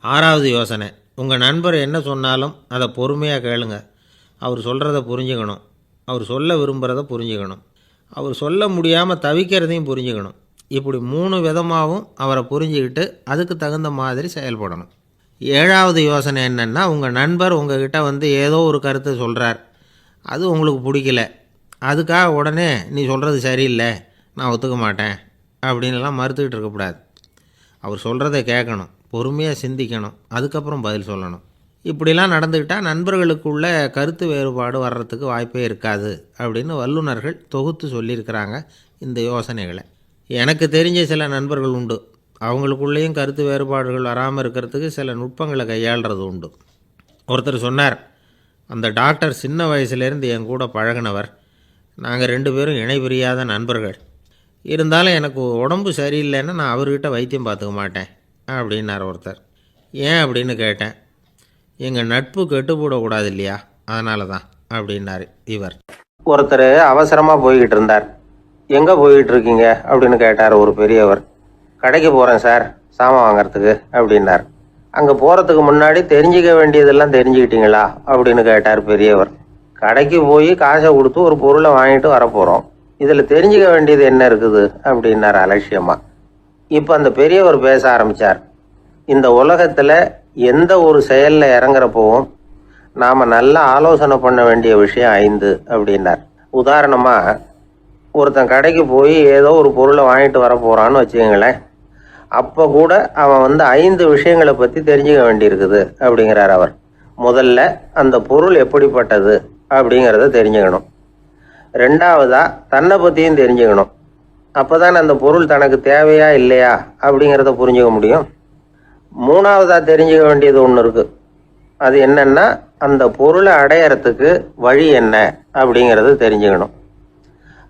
6வது யோசனை, உங்கள் நண்பர் என்ன சொன்னாலும் அதை பொறுமையாக கேளுங்க. அவர் சொல்கிறத புரிஞ்சுக்கணும், அவர் சொல்ல விரும்புகிறத புரிஞ்சுக்கணும், அவர் சொல்ல முடியாமல் தவிக்கிறதையும் புரிஞ்சுக்கணும். இப்படி 3 விதமாகவும் அவரை புரிஞ்சுக்கிட்டு அதுக்கு தகுந்த மாதிரி செயல்படணும். 7வது யோசனை என்னென்னா, உங்கள் நண்பர் உங்ககிட்ட ஏதோ ஒரு கருத்தை சொல்கிறார், அது உங்களுக்கு பிடிக்கல, அதுக்காக உடனே நீ சொல்கிறது சரியில்லை, நான் ஒத்துக்க மாட்டேன் அப்படின்லாம் மறுத்துக்கிட்டு இருக்கக்கூடாது. அவர் சொல்கிறத கேட்கணும், பொறுமையாக சிந்திக்கணும், அதுக்கப்புறம் பதில் சொல்லணும். இப்படிலாம் நடந்துக்கிட்டால் நண்பர்களுக்குள்ள கருத்து வேறுபாடு வர்றதுக்கு வாய்ப்பே இருக்காது அப்படின்னு வல்லுநர்கள் தொகுத்து சொல்லியிருக்கிறாங்க இந்த யோசனைகளை. எனக்கு தெரிஞ்ச சில நண்பர்கள் உண்டு, அவங்களுக்குள்ளேயும் கருத்து வேறுபாடுகள் வராமல் இருக்கிறதுக்கு சில நுட்பங்களை கையாளுறது உண்டு. ஒருத்தர் சொன்னார், அந்த டாக்டர் சின்ன வயசுலேருந்து என் கூட பழகினவர், நாங்கள் 2 பேரும் இணை பிரியாத நண்பர்கள், இருந்தாலும் எனக்கு உடம்பு சரியில்லைன்னா நான் அவர்கிட்ட வைத்தியம் பார்த்துக்க மாட்டேன் அப்படின்னார் ஒருத்தர். ஏன் அப்படின்னு கேட்டேன். எங்கள் நட்பு கெட்டுப்போடக்கூடாது இல்லையா, அதனால தான் அப்படின்னாரு இவர். ஒருத்தர் அவசரமாக போய்கிட்டு இருந்தார். எங்கே போய்கிட்டு இருக்கீங்க அப்படின்னு கேட்டார் ஒரு பெரியவர். கடைக்கு போகிறேன் சார், சாமான் வாங்கிறதுக்கு அப்படின்னார். அங்கே போகிறதுக்கு முன்னாடி தெரிஞ்சிக்க வேண்டியதெல்லாம் தெரிஞ்சுக்கிட்டீங்களா அப்படின்னு கேட்டார் பெரியவர். கடைக்கு போய் காசை கொடுத்து ஒரு பொருளை வாங்கிட்டு வரப்போகிறோம், இதில் தெரிஞ்சிக்க வேண்டியது என்ன இருக்குது அப்படின்னார் அலட்சியமாக. இப்போ அந்த பெரியவர் பேச ஆரம்பித்தார். இந்த உலகத்தில் எந்த ஒரு செயலில் இறங்குறப்போவும் நாம் நல்லா ஆலோசனை பண்ண வேண்டிய விஷயம் 5 அப்படின்னார். உதாரணமாக, ஒருத்தன் கடைக்கு போய் ஏதோ ஒரு பொருளை வாங்கிட்டு வர போகிறான்னு வச்சுக்கோங்களேன். அப்போ கூட அவன் 5 விஷயங்களை பற்றி தெரிஞ்சுக்க வேண்டியிருக்குது அப்படிங்கிறார் அவர். முதல்ல அந்த பொருள் எப்படிப்பட்டது அப்படிங்கிறத தெரிஞ்சுக்கணும். 2வதா தன்னை பற்றியும் தெரிஞ்சுக்கணும். அப்போ தான் அந்த பொருள் தனக்கு தேவையா இல்லையா அப்படிங்கிறத புரிஞ்சுக்க முடியும். 3வதா தெரிஞ்சுக்க வேண்டியது ஒன்று இருக்குது. அது என்னன்னா, அந்த பொருளை அடையறதுக்கு வழி என்ன அப்படிங்கிறது தெரிஞ்சுக்கணும்.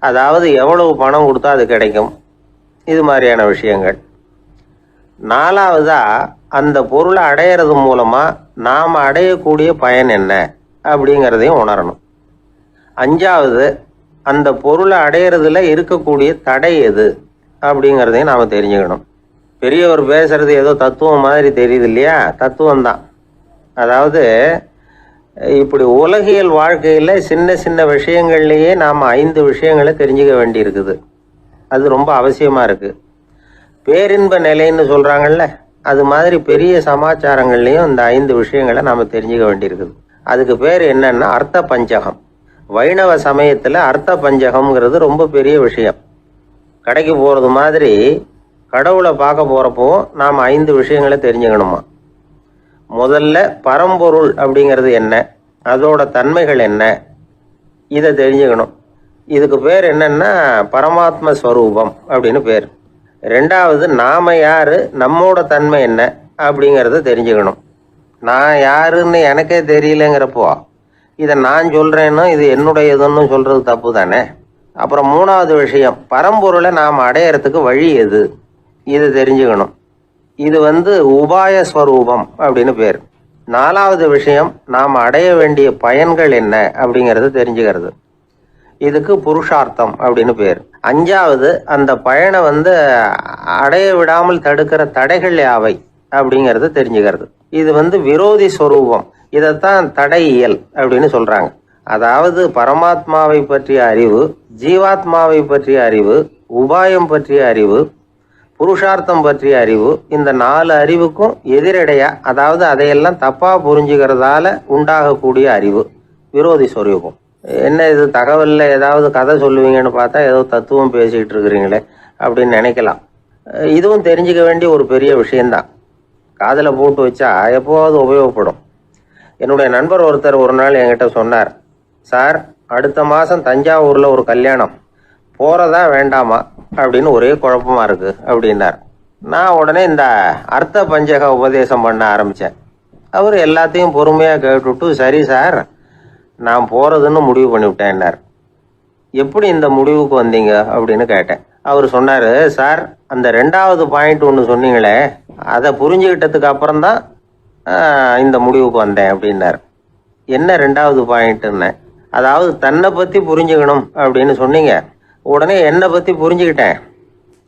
அதாவது எவ்வளவு பணம் கொடுத்தா அது கிடைக்கும், இது மாதிரியான விஷயங்கள். 4வதா அந்த பொருளை அடையிறது மூலமாக நாம் அடையக்கூடிய பயன் என்ன அப்படிங்கிறதையும் உணரணும். 5வது அந்த பொருளை அடையிறதுல இருக்கக்கூடிய தடை எது அப்படிங்கிறதையும் நாம் தெரிஞ்சுக்கணும். பெரியவர் பேசுறது ஏதோ தத்துவம் மாதிரி தெரியுது இல்லையா, தத்துவம் தான். அதாவது இப்படி உலகியல் வாழ்க்கையில் சின்ன சின்ன விஷயங்கள்லேயே நாம் 5 விஷயங்களை தெரிஞ்சுக்க வேண்டியிருக்குது. அது ரொம்ப அவசியமாக இருக்குது. பேரின்ப நிலைன்னு சொல்கிறாங்கல்ல, அது மாதிரி பெரிய சமாச்சாரங்கள்லேயும் இந்த 5 விஷயங்களை நாம் தெரிஞ்சுக்க வேண்டியிருக்குது. அதுக்கு பேர் என்னன்னா அர்த்த பஞ்சகம். வைணவ சமயத்தில் அர்த்த பஞ்சகம்ங்கிறது ரொம்ப பெரிய விஷயம். கடைக்கு போகிறது மாதிரி கடவுளை பார்க்க போகிறப்போ நாம் 5 விஷயங்களை தெரிஞ்சுக்கணுமா. முதல்ல பரம்பொருள் அப்படிங்கிறது என்ன, அதோட தன்மைகள் என்ன, இதை தெரிஞ்சுக்கணும். இதுக்கு பேர் என்னன்னா பரமாத்ம ஸ்வரூபம் அப்படின்னு பேர். 2வது நாம யாரு, நம்மோட தன்மை என்ன அப்படிங்கிறத தெரிஞ்சுக்கணும். நான் யாருன்னு எனக்கே தெரியலங்கிறப்போ இதை நான் சொல்கிறேன்னு இது என்னுடையதுன்னு சொல்கிறது தப்பு தானே. அப்புறம் 3வது விஷயம், பரம்பொருளை நாம் அடையிறதுக்கு வழி எது, இது தெரிஞ்சுக்கணும். இது உபாய ஸ்வரூபம் அப்படின்னு பேர். 4வது விஷயம், நாம் அடைய வேண்டிய பயன்கள் என்ன அப்படிங்கிறது தெரிஞ்சுக்கிறது. இதுக்கு புருஷார்த்தம் அப்படின்னு பேர். 5வது அந்த பயனை அடைய விடாமல் தடுக்கிற தடைகள் யாவை அப்படிங்கிறது தெரிஞ்சுக்கிறது. இது விரோதி ஸ்வரூபம். இதைத்தான் தடையியல் அப்படின்னு சொல்றாங்க. அதாவது பரமாத்மாவை பற்றிய அறிவு, ஜீவாத்மாவை பற்றிய அறிவு, உபாயம் பற்றிய அறிவு, புருஷார்த்தம் பற்றிய அறிவு, இந்த 4 அறிவுக்கும் எதிரடையா, அதாவது அதையெல்லாம் தப்பா புரிஞ்சுக்கிறதால உண்டாகக்கூடிய அறிவு விரோதி ஸ்வரூபம். என்ன இது தகவலில் ஏதாவது கதை சொல்லுவீங்கன்னு பார்த்தா ஏதோ தத்துவம் பேசிக்கிட்டு இருக்கிறீங்களே அப்படின்னு நினைக்கலாம். இதுவும் தெரிஞ்சுக்க வேண்டிய ஒரு பெரிய விஷயந்தான். காதில் போட்டு வச்சா எப்போவாவது உபயோகப்படும். என்னுடைய நண்பர் ஒருத்தர் ஒரு நாள் என்கிட்ட சொன்னார், சார் அடுத்த மாதம் தஞ்சாவூரில் ஒரு கல்யாணம், போகிறதா வேண்டாமா அப்படின்னு ஒரே குழப்பமாக இருக்குது அப்படின்னார். நான் உடனே இந்த அர்த்த பஞ்சக உபதேசம் பண்ண ஆரம்பித்தேன். அவர் எல்லாத்தையும் பொறுமையாக கேட்டுவிட்டு, சரி சார் நான் போகிறதுன்னு முடிவு பண்ணிவிட்டேன்னார். எப்படி இந்த முடிவுக்கு வந்தீங்க அப்படின்னு கேட்டேன். அவர் சொன்னார், சார் அந்த 2வது பாயிண்ட் ஒன்று சொன்னீங்களே, அதை புரிஞ்சுக்கிட்டதுக்கு அப்புறம்தான் இந்த முடிவுக்கு வந்தேன் அப்படின்னார். என்ன 2வது பாயிண்ட்டுன்னு? அதாவது தன்னை பற்றி புரிஞ்சுக்கணும் அப்படின்னு சொன்னீங்க. உடனே என்னை பற்றி புரிஞ்சுக்கிட்டேன்,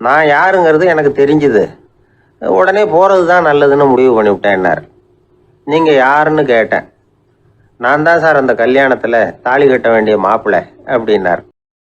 நான் யாருங்கிறது எனக்கு தெரிஞ்சுது, உடனே போகிறது தான் நல்லதுன்னு முடிவு பண்ணிவிட்டேன்னார். நீங்கள் யாருன்னு கேட்டேன். நான் தான் சார் அந்த கல்யாணத்தில் தாலி கட்ட வேண்டிய மாப்பிள்ளை அப்படின்னார்.